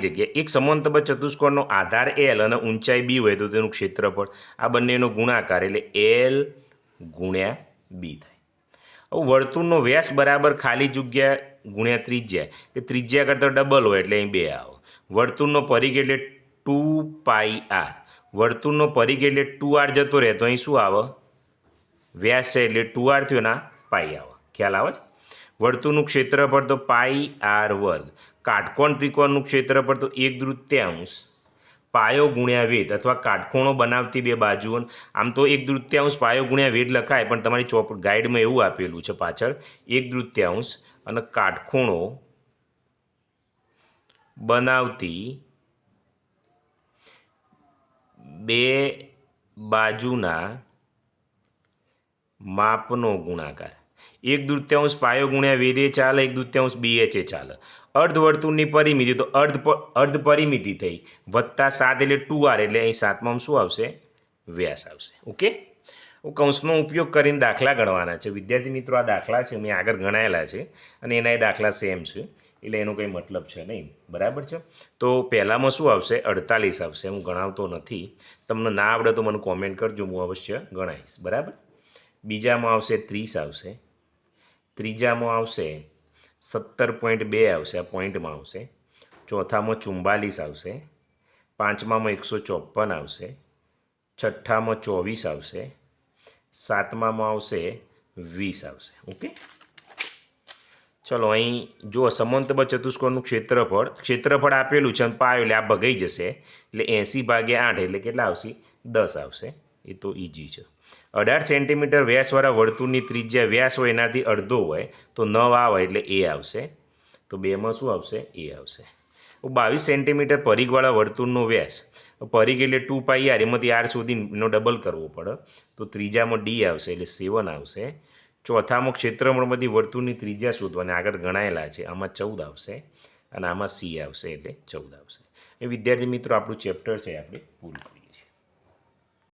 જગ્યાએ એક સમાંતર ચતુષ્કોણનો આધાર એલ અને ઊંચાઈ બી હોય તો તેનું ક્ષેત્રફળ આ બંનેનો ગુણાકાર એટલે એલ ગુણ્યા બી થાય. હવે વર્તુળનો વ્યાસ બરાબર ખાલી જગ્યા ગુણ્યા ત્રિજ્યા, કે ત્રિજ્યા કરતાં ડબલ હોય એટલે અહીં 2 આવે. વર્તુળનો પરિઘ એટલે 2πr, વર્તુળનો પરિઘ એટલે 2r જતો રહે તો અહીં શું આવે? વ્યાસ છે એટલે 2r થયો ના પાઈ આવે. ખ્યાલ આવે છે? વર્તુળનું ક્ષેત્રફળ તો πr², કાટકોણ ત્રિકોણનું ક્ષેત્રફળ તો 1/3 પાયો ગુણ્યા વેધ અથવા કાટખૂણો બનાવતી બે બાજુઓ. આમ તો 1/3 પાયો ગુણ્યા વેધ લખાય, પણ તમારી ગાઈડમાં એવું આપેલું છે પાછળ 1/3 અને કાટખૂણો બનાવતી બે બાજુના માપનો ગુણાકાર. 1/3 પાયો ગુણ્યા વેદ એ ચાલે, 1/3 BH એ ચાલે. અર્ધવર્તુળની પરિમિતિ તો અર્ધ પરિમિતિ થઈ વત્તા 7 એટલે 2r, એટલે અહીં 7માં શું આવશે? વ્યાસ આવશે. ઓકે, કૌંસનો ઉપયોગ કરીને દાખલા ગણવાના છે વિદ્યાર્થી મિત્રો. આ દાખલા છે મેં આગળ ગણાયેલા છે અને એના એ દાખલા સેમ છે, એટલે એનો કંઈ મતલબ છે નહીં. બરાબર છે? તો પહેલામાં શું આવશે? 48 આવશે. હું ગણાવતો નથી, તમને ના આવડે તો મને કોમેન્ટ કરજો, હું અવશ્ય ગણાવીશ. બરાબર. બીજામાં આવશે 30 આવશે. ત્રીજામાં આવશે 17.2 આવશે, આ પોઈન્ટમાં આવશે. ચોથામાં 44 આવશે. પાંચમામાં 154 આવશે. છઠ્ઠામાં 24 આવશે. સાતમામાં આવશે 20 આવશે. ઓકે, ચલો અહીં જો સમાંતર ચતુષ્કોણનું ક્ષેત્રફળ આપેલું છે અને પાયો એટલે આ ભગાઈ જશે, એટલે 80/8 એટલે કેટલા આવશે? 10 આવશે. એ તો ઇઝી છે. 18 સેન્ટીમીટર વ્યાસવાળા વર્તુળની ત્રિજ્યા વ્યાસ હોય એનાથી અડધો હોય તો 9 આવે એટલે એ આવશે. તો બેમાં શું આવશે? એ આવશે. 22 સેન્ટીમીટર પરિઘવાળા વર્તુળનો વ્યાસ, પરિઘ એટલે 2πr, એમાંથી r સુધી એનો ડબલ કરવો પડે, તો ત્રીજામાં ડી આવશે એટલે 7 આવશે. ચોથામાં ક્ષેત્રફળમાંથી વર્તુળની ત્રિજ્યા શોધવાની, આગળ ગણાયેલા છે, આમાં 14 આવશે અને આમાં સી આવશે એટલે 14 આવશે. એ વિદ્યાર્થી મિત્રો આપણું ચેપ્ટર છે આપણે પૂરું કરીએ.